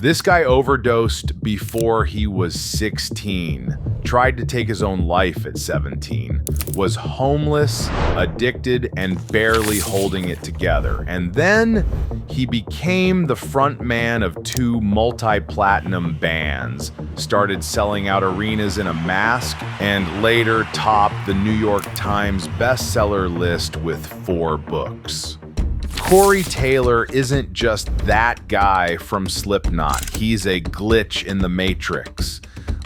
This guy overdosed before he was 16, tried to take his own life at 17, was homeless, addicted, and barely holding it together. And then he became the front man of 2 multi-platinum bands, started selling out arenas in a mask, and later topped the New York Times bestseller list with 4 books. Corey Taylor isn't just that guy from Slipknot. He's a glitch in the Matrix.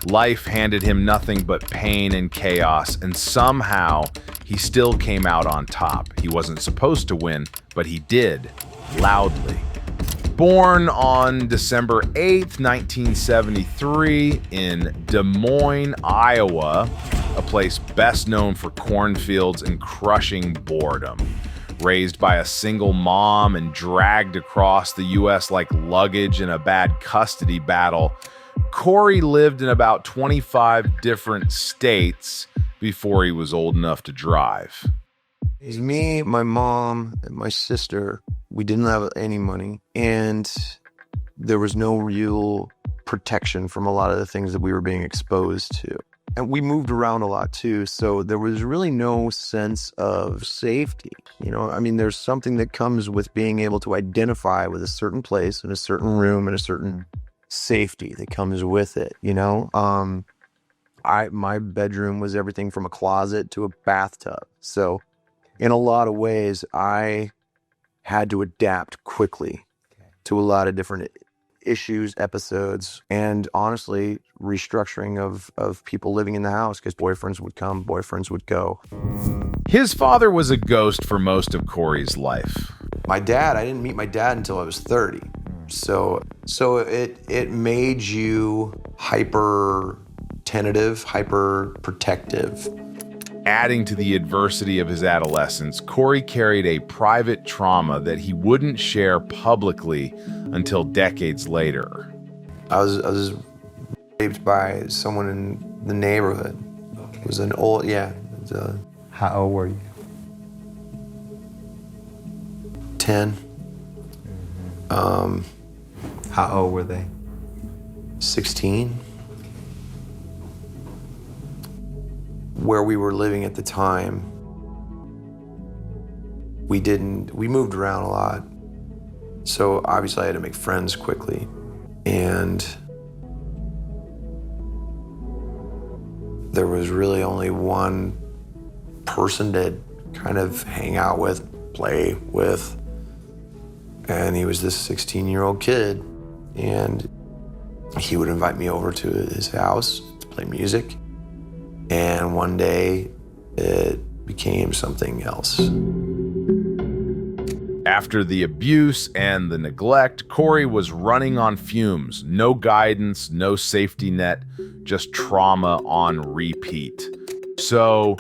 Life handed him nothing but pain and chaos, and somehow he still came out on top. He wasn't supposed to win, but he did, loudly. Born on December 8th, 1973 in Des Moines, Iowa, a place best known for cornfields and crushing boredom. Raised by a single mom and dragged across the U.S. like luggage in a bad custody battle, Corey lived in about 25 different states before he was old enough to drive. It's me, my mom, and my sister. We didn't have any money, and there was no real protection from a lot of the things that we were being exposed to. And we moved around a lot too, so there was really no sense of safety. You know, I mean, there's something that comes with being able to identify with a certain place and a certain room and a certain safety that comes with it, you know? My bedroom was everything from a closet to a bathtub. So in a lot of ways, I had to adapt quickly to a lot of different issues, episodes, and honestly, restructuring of people living in the house, because boyfriends would come, boyfriends would go. His father was a ghost for most of Corey's life. I didn't meet my dad until I was 30. So it made you hyper tentative, hyper protective. Adding to the adversity of his adolescence, Corey carried a private trauma that he wouldn't share publicly until decades later. I was raped by someone in the neighborhood. Okay. It was an old, How old were you? 10. How old were they? 16. Where we were living at the time, we moved around a lot. So obviously I had to make friends quickly. And there was really only one person to kind of hang out with, play with. And he was this 16-year-old kid. And he would invite me over to his house to play music. And one day, it became something else. After the abuse and the neglect, Corey was running on fumes. No guidance, no safety net, just trauma on repeat. So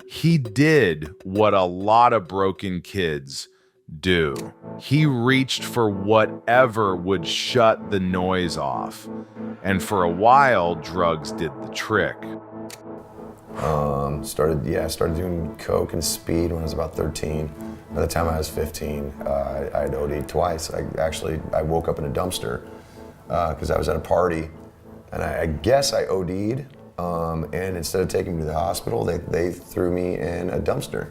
he did what a lot of broken kids do. He reached for whatever would shut the noise off. And for a while, drugs did the trick. Started doing coke and speed when I was about 13. By the time I was 15, I had OD'd twice. I woke up in a dumpster because I was at a party, and I guess I OD'd. And instead of taking me to the hospital, they threw me in a dumpster.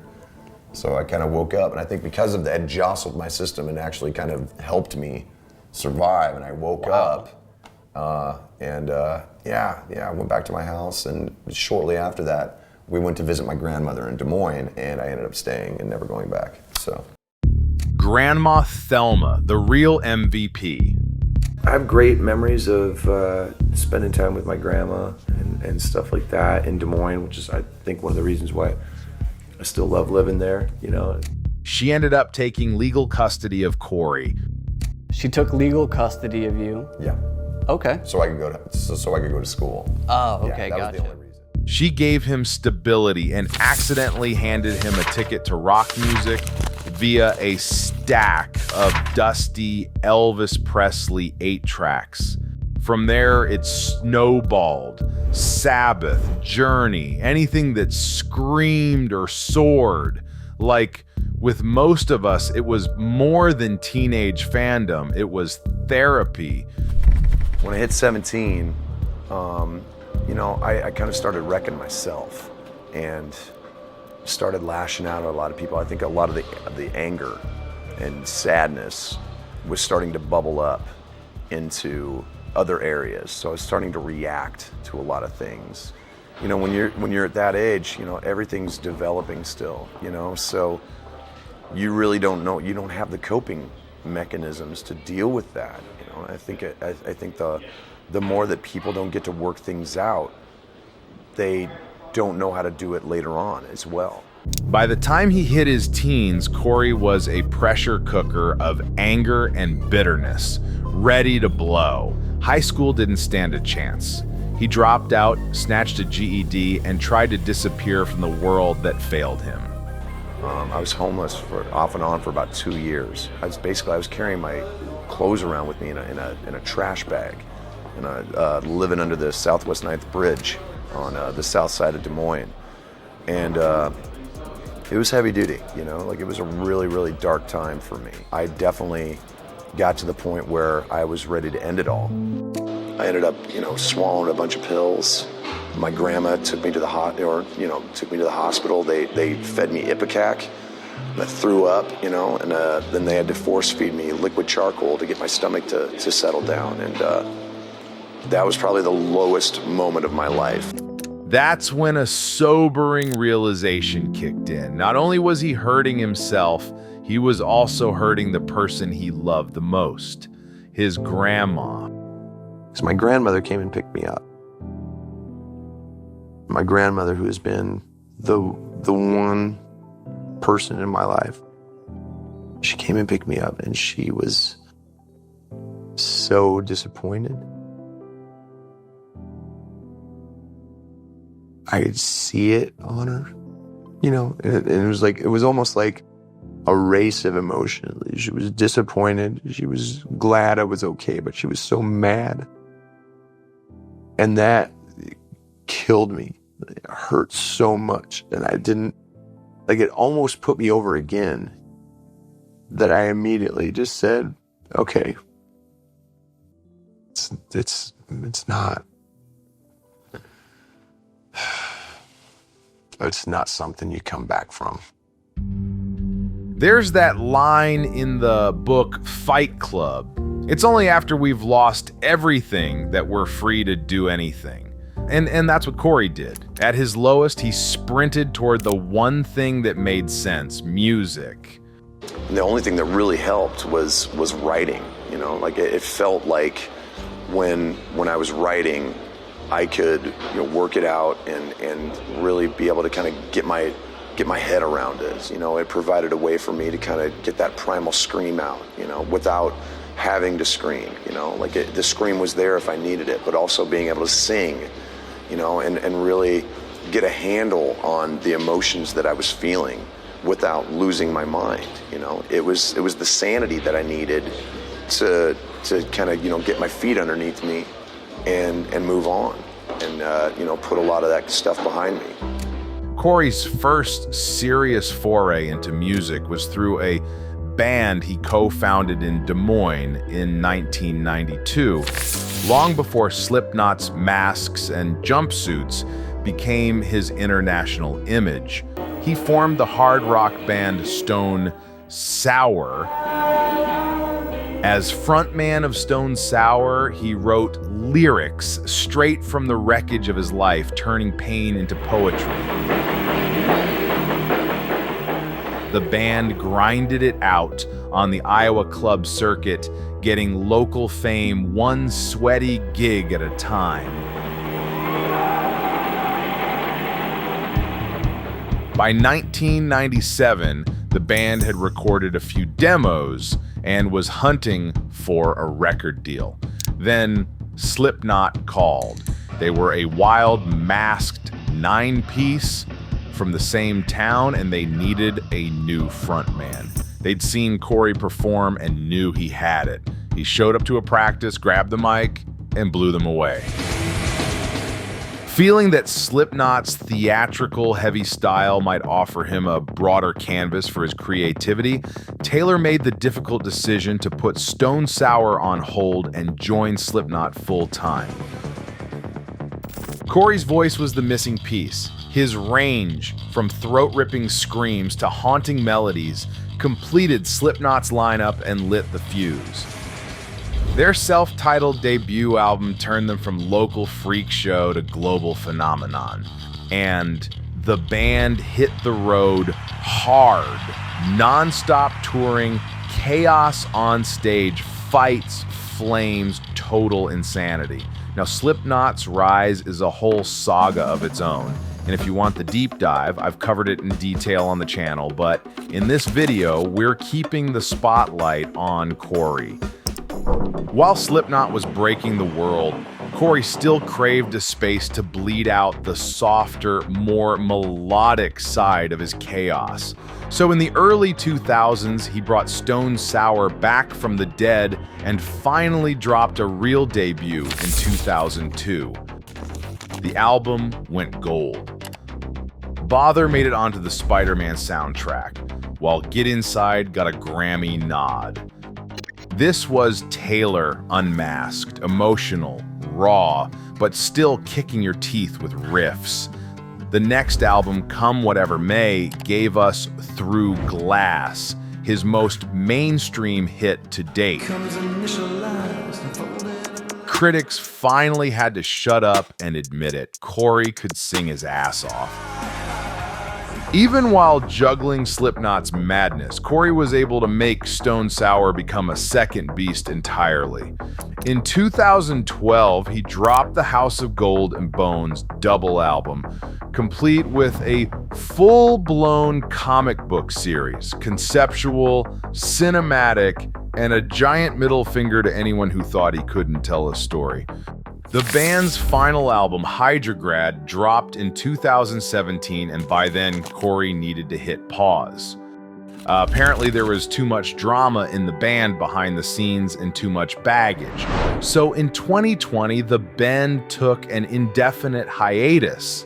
So I kind of woke up, and I think because of that, it jostled my system and actually kind of helped me survive. And I woke up. I went back to my house, and shortly after that, we went to visit my grandmother in Des Moines, and I ended up staying and never going back. So, Grandma Thelma, the real MVP. I have great memories of spending time with my grandma and stuff like that in Des Moines, which is, I think, one of the reasons why I still love living there, you know. She ended up taking legal custody of Corey. She took legal custody of you? Yeah. Okay. So I could go to school. Oh, okay, that gotcha. was the only reason. She gave him stability and accidentally handed him a ticket to rock music via a stack of dusty Elvis Presley 8-tracks. From there, it snowballed. Sabbath, Journey, anything that screamed or soared. Like, with most of us, it was more than teenage fandom. It was therapy. When I hit 17, I kind of started wrecking myself and started lashing out at a lot of people. I think a lot of the anger and sadness was starting to bubble up into other areas. So I was starting to react to a lot of things. When you're at that age, everything's developing still, so you really don't know, you don't have the coping mechanisms to deal with that. I think the more that people don't get to work things out, they don't know how to do it later on as well. By the time he hit his teens, Corey was a pressure cooker of anger and bitterness, ready to blow. High school didn't stand a chance. He dropped out, snatched a GED, and tried to disappear from the world that failed him. I was homeless off and on for about 2 years. I was carrying my clothes around with me in a trash bag, and living under the Southwest 9th Bridge on the south side of Des Moines. And it was heavy duty, it was a really, really dark time for me. I definitely got to the point where I was ready to end it all. I ended up, swallowing a bunch of pills. My grandma took me to the hospital. They fed me Ipecac. I threw up, and then they had to force feed me liquid charcoal to get my stomach to settle down. And that was probably the lowest moment of my life. That's when a sobering realization kicked in. Not only was he hurting himself, he was also hurting the person he loved the most, his grandma. So my grandmother came and picked me up. My grandmother, who has been the one person in my life, she came and picked me up, and she was so disappointed. I could see it on her, and it was almost like a race of emotion. She was disappointed. She was glad I was okay, but she was so mad. And that killed me. It hurt so much. And I didn't, it almost put me over again, that I immediately just said, okay, it's not. It's not something you come back from. There's that line in the book Fight Club. It's only after we've lost everything that we're free to do anything. And that's what Corey did. At his lowest, he sprinted toward the one thing that made sense, music. And the only thing that really helped was writing. It felt like when I was writing, I could work it out and really be able to kind of get my head around it. It provided a way for me to kind of get that primal scream out, without having to scream. The scream was there if I needed it, but also being able to sing, and really get a handle on the emotions that I was feeling without losing my mind. It was the sanity that I needed to kind of get my feet underneath me and move on and put a lot of that stuff behind me. Corey's first serious foray into music was through a band he co-founded in Des Moines in 1992, long before Slipknot's masks and jumpsuits became his international image. He formed the hard rock band Stone Sour. As frontman of Stone Sour, he wrote lyrics straight from the wreckage of his life, turning pain into poetry. The band grinded it out on the Iowa club circuit, getting local fame one sweaty gig at a time. By 1997, the band had recorded a few demos and was hunting for a record deal. Then Slipknot called. They were a wild, masked 9-piece from the same town, and they needed a new frontman. They'd seen Corey perform and knew he had it. He showed up to a practice, grabbed the mic, and blew them away. Feeling that Slipknot's theatrical heavy style might offer him a broader canvas for his creativity, Taylor made the difficult decision to put Stone Sour on hold and join Slipknot full-time. Corey's voice was the missing piece. His range, from throat-ripping screams to haunting melodies, completed Slipknot's lineup and lit the fuse. Their self-titled debut album turned them from local freak show to global phenomenon. And the band hit the road hard. Non-stop touring, chaos on stage, fights, flames, total insanity. Now, Slipknot's rise is a whole saga of its own. And if you want the deep dive, I've covered it in detail on the channel. But in this video, we're keeping the spotlight on Corey. While Slipknot was breaking the world, Corey still craved a space to bleed out the softer, more melodic side of his chaos. So in the early 2000s, he brought Stone Sour back from the dead and finally dropped a real debut in 2002. The album went gold. Bother made it onto the Spider-Man soundtrack, while Get Inside got a Grammy nod. This was Taylor unmasked, emotional, raw, but still kicking your teeth with riffs. The next album, Come Whatever May, gave us Through Glass, his most mainstream hit to date. Critics finally had to shut up and admit it. Corey could sing his ass off. Even while juggling Slipknot's madness, Corey was able to make Stone Sour become a second beast entirely. In 2012, he dropped the House of Gold and Bones double album, complete with a full-blown comic book series, conceptual, cinematic, and a giant middle finger to anyone who thought he couldn't tell a story. The band's final album, Hydrograd, dropped in 2017, and by then, Corey needed to hit pause. Apparently, there was too much drama in the band behind the scenes and too much baggage. So in 2020, the band took an indefinite hiatus.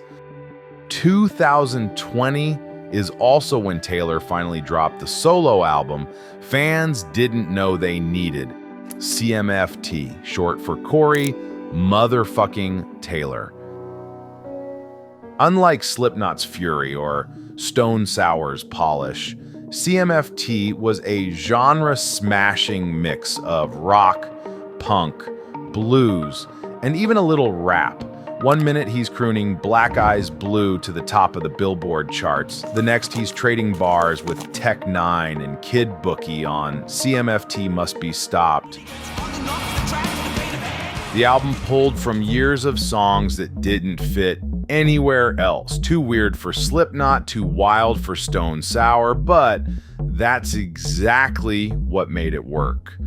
2020 is also when Taylor finally dropped the solo album fans didn't know they needed, CMFT, short for Corey motherfucking Taylor. Unlike Slipknot's Fury or Stone Sour's Polish, CMFT was a genre-smashing mix of rock, punk, blues, and even a little rap. One minute he's crooning Black Eyes Blue to the top of the Billboard charts. The next he's trading bars with Tech Nine and Kid Bookie on CMFT Must Be Stopped. The album pulled from years of songs that didn't fit anywhere else. Too weird for Slipknot, too wild for Stone Sour, but that's exactly what made it work.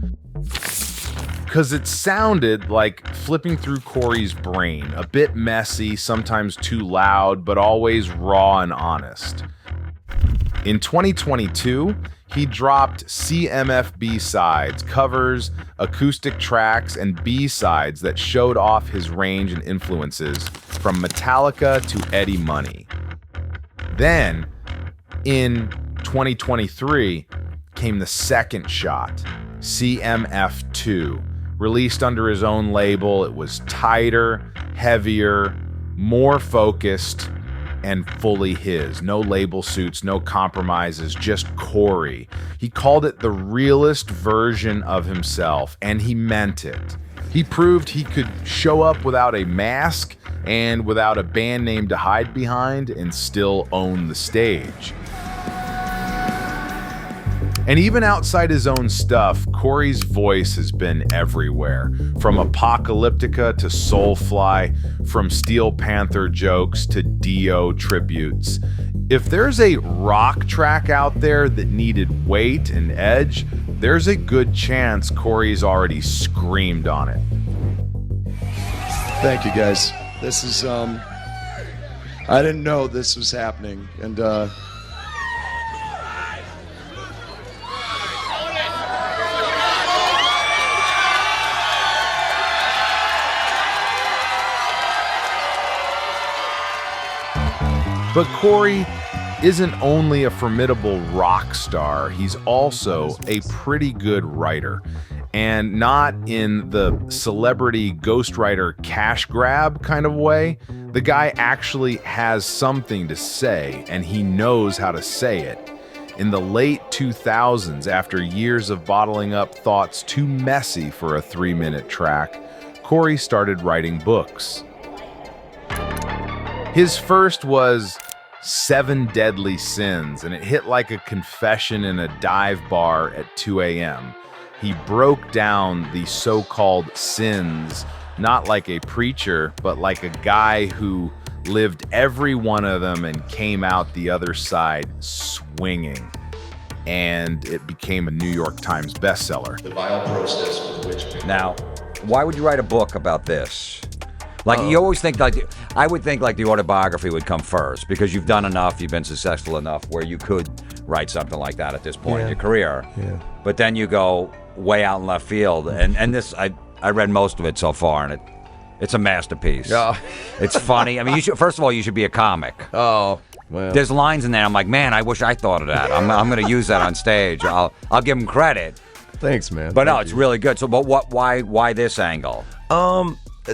Because it sounded like flipping through Corey's brain, a bit messy, sometimes too loud, but always raw and honest. In 2022, he dropped CMF B-sides, covers, acoustic tracks, and B-sides that showed off his range and influences, from Metallica to Eddie Money. Then, in 2023, came the second shot, CMF2. Released under his own label, it was tighter, heavier, more focused, and fully his. No label suits, no compromises, just Corey. He called it the realest version of himself, and he meant it. He proved he could show up without a mask and without a band name to hide behind and still own the stage. And even outside his own stuff, Corey's voice has been everywhere. From Apocalyptica to Soulfly, from Steel Panther jokes to Dio tributes. If there's a rock track out there that needed weight and edge, there's a good chance Corey's already screamed on it. Thank you, guys. This is, I didn't know this was happening, and, But Corey isn't only a formidable rock star, he's also a pretty good writer. And not in the celebrity ghostwriter cash grab kind of way. The guy actually has something to say, and he knows how to say it. In the late 2000s, after years of bottling up thoughts too messy for a 3-minute track, Corey started writing books. His first was 7 Deadly Sins, and it hit like a confession in a dive bar at 2 a.m. He broke down the so-called sins, not like a preacher, but like a guy who lived every one of them and came out the other side swinging. And it became a New York Times bestseller. The vile process with which... Now, why would you write a book about this? Like, you always think, like, I would think like the autobiography would come first because you've done enough, you've been successful enough where you could write something like that at this point in your career. Yeah. But then you go way out in left field, and this, I read most of it so far, and it's a masterpiece. Oh. It's funny. I mean, first of all, you should be a comic. Oh, well. There's lines in there. I'm like, man, I wish I thought of that. I'm going to use that on stage. I'll give him credit. Thanks, man. But no, it's really good. So, but why this angle?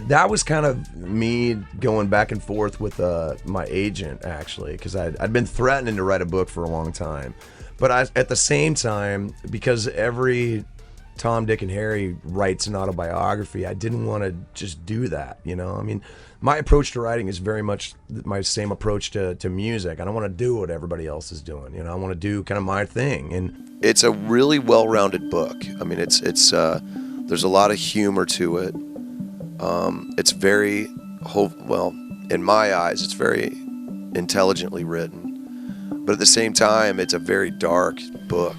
That was kind of me going back and forth with my agent, actually, because I'd been threatening to write a book for a long time. But at the same time, because every Tom, Dick, and Harry writes an autobiography, I didn't want to just do that, you know? I mean, my approach to writing is very much my same approach to music. I don't want to do what everybody else is doing, you know? I want to do kind of my thing. And It's a really well-rounded book. I mean, it's there's a lot of humor to it. It's very, well, in my eyes, it's very intelligently written. But at the same time, it's a very dark book.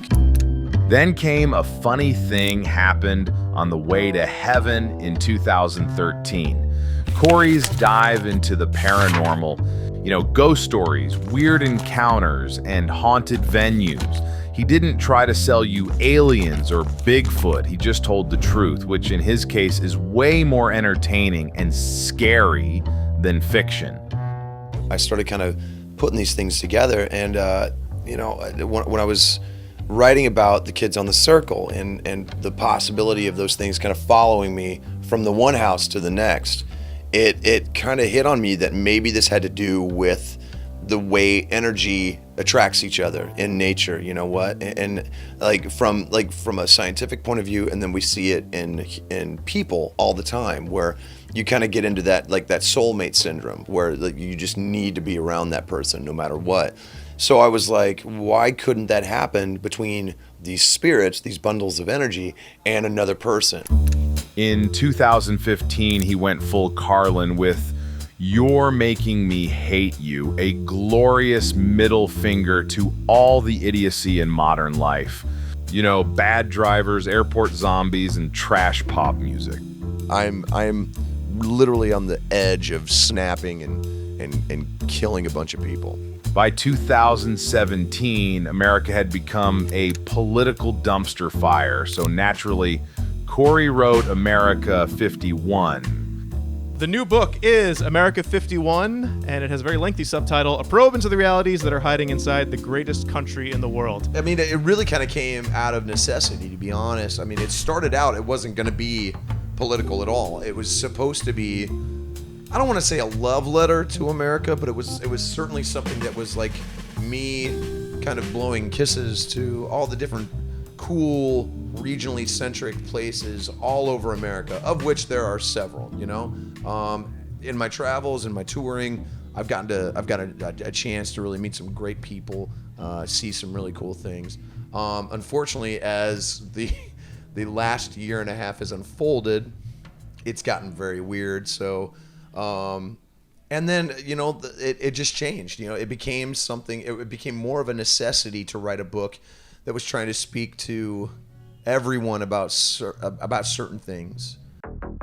Then came a funny thing happened on the way to heaven in 2013. Corey's dive into the paranormal, ghost stories, weird encounters, and haunted venues. He didn't try to sell you aliens or Bigfoot. He just told the truth, which in his case is way more entertaining and scary than fiction. I started kind of putting these things together, and when I was writing about the kids on the circle and the possibility of those things kind of following me from the one house to the next, it kind of hit on me that maybe this had to do with the way energy attracts each other in nature, you know what? And from a scientific point of view, and then we see it in people all the time, where you kind of get into that that soulmate syndrome, where you just need to be around that person no matter what. So I was like, why couldn't that happen between these spirits, these bundles of energy, and another person? In 2015, he went full Carlin with "You're Making Me Hate You," a glorious middle finger to all the idiocy in modern life. Bad drivers, airport zombies, and trash pop music. I'm literally on the edge of snapping and killing a bunch of people. By 2017, America had become a political dumpster fire, so naturally, Corey wrote America 51. The new book is America 51, and it has a very lengthy subtitle, A Probe into the Realities That Are Hiding Inside the Greatest Country in the World. I mean, it really kind of came out of necessity, to be honest. I mean, it started out, it wasn't going to be political at all. It was supposed to be, I don't want to say a love letter to America, but it was certainly something that was like me kind of blowing kisses to all the different cool, regionally centric places all over America, of which there are several, in my travels and my touring, I've got a chance to really meet some great people, see some really cool things. Unfortunately, as the last year and a half has unfolded, it's gotten very weird. So, and then, it just changed. It became something, it became more of a necessity to write a book that was trying to speak to everyone about certain things.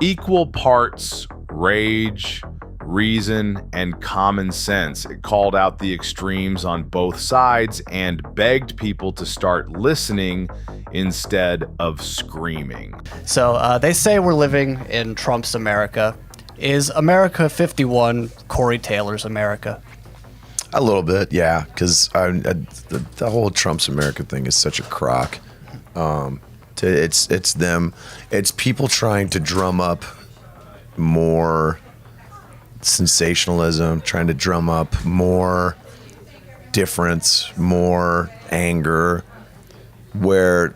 Equal parts rage, reason, and common sense. It called out the extremes on both sides and begged people to start listening instead of screaming. So they say we're living in Trump's America. Is America 51 Corey Taylor's America? A little bit, yeah, because the whole Trump's America thing is such a crock. It's people trying to drum up more sensationalism, trying to drum up more difference, more anger, where,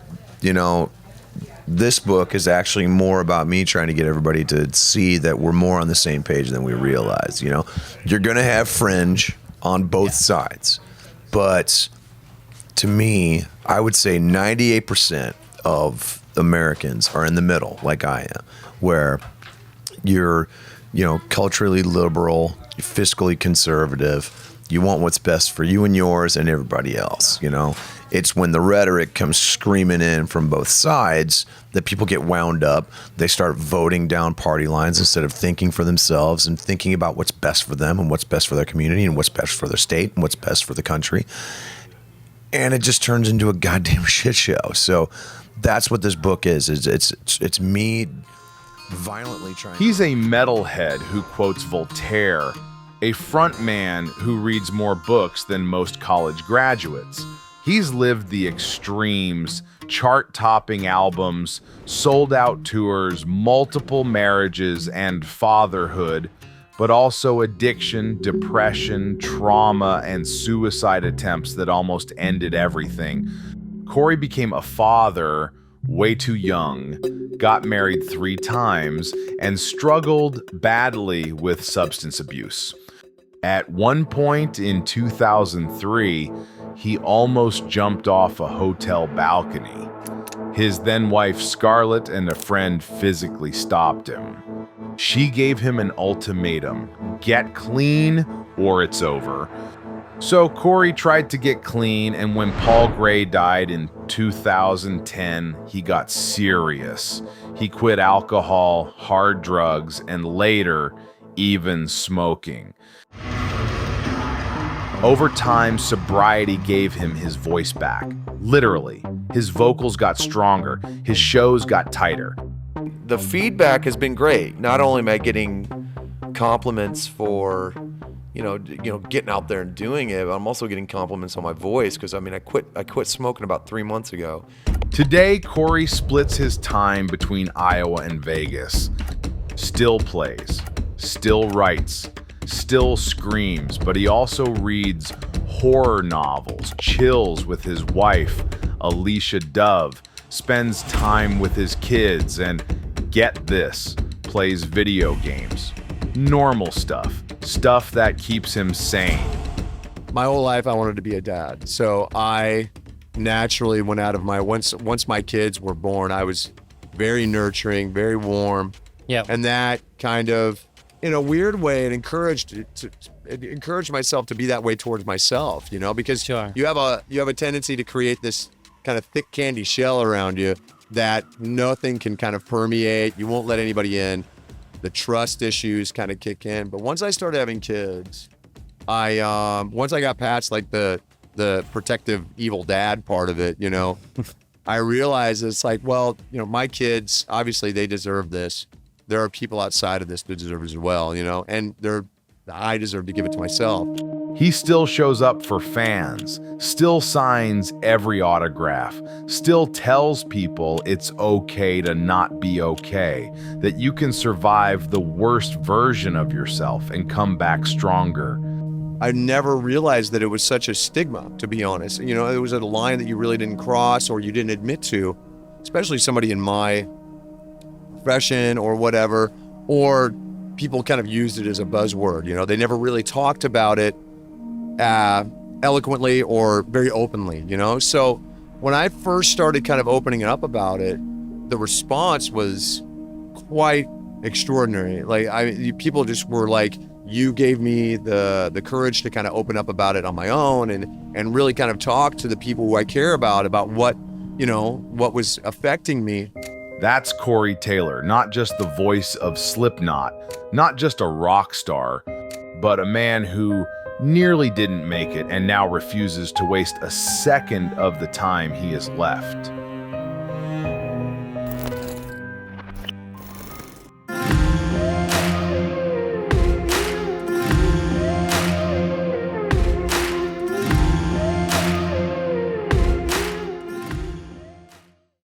this book is actually more about me trying to get everybody to see that we're more on the same page than we realize. You're going to have fringe on both sides, but to me, I would say 98% of Americans are in the middle, like I am, where you're, culturally liberal, you're fiscally conservative, you want what's best for you and yours and everybody else, It's when the rhetoric comes screaming in from both sides that people get wound up. They start voting down party lines instead of thinking for themselves and thinking about what's best for them and what's best for their community and what's best for their state and what's best for the country. And it just turns into a goddamn shit show. So that's what this book is. It's me violently trying. He's a metalhead who quotes Voltaire, a front man who reads more books than most college graduates. He's lived the extremes, chart-topping albums, sold-out tours, multiple marriages, and fatherhood, but also addiction, depression, trauma, and suicide attempts that almost ended everything. Corey became a father way too young, got married 3 times, and struggled badly with substance abuse. At one point in 2003, he almost jumped off a hotel balcony. His then-wife Scarlett and a friend physically stopped him. She gave him an ultimatum: get clean or it's over. So Corey tried to get clean, and when Paul Gray died in 2010, he got serious. He quit alcohol, hard drugs, and later, even smoking. Over time, sobriety gave him his voice back. Literally, his vocals got stronger, his shows got tighter. The feedback has been great. Not only am I getting compliments for, getting out there and doing it, but I'm also getting compliments on my voice because I quit smoking about 3 months ago. Today, Corey splits his time between Iowa and Vegas. Still plays, still writes, still screams, but he also reads horror novels, chills with his wife, Alicia Dove, spends time with his kids, and get this, plays video games. Normal stuff that keeps him sane. My whole life I wanted to be a dad, so I naturally went out of once my kids were born, I was very nurturing, very warm. Yeah. And that kind of, in a weird way, it encouraged myself to be that way towards myself, because Sure. you have a tendency to create this kind of thick candy shell around you that nothing can kind of permeate. You won't let anybody in. The trust issues kind of kick in. But once I started having kids, once I got past like the protective evil dad part of it, I realized it's like, well, my kids, obviously they deserve this. There are people outside of this that deserve it as well, and I deserve to give it to myself. He still shows up for fans, still signs every autograph, still tells people it's okay to not be okay, that you can survive the worst version of yourself and come back stronger. I never realized that it was such a stigma, to be honest. It was a line that you really didn't cross or you didn't admit to, especially somebody in my profession or whatever, or people kind of used it as a buzzword. They never really talked about it eloquently or very openly, So when I first started kind of opening up about it, the response was quite extraordinary. Like people just were like, you gave me the courage to kind of open up about it on my own and really kind of talk to the people who I care about what was affecting me. That's Corey Taylor, not just the voice of Slipknot, not just a rock star, but a man who nearly didn't make it and now refuses to waste a second of the time he has left.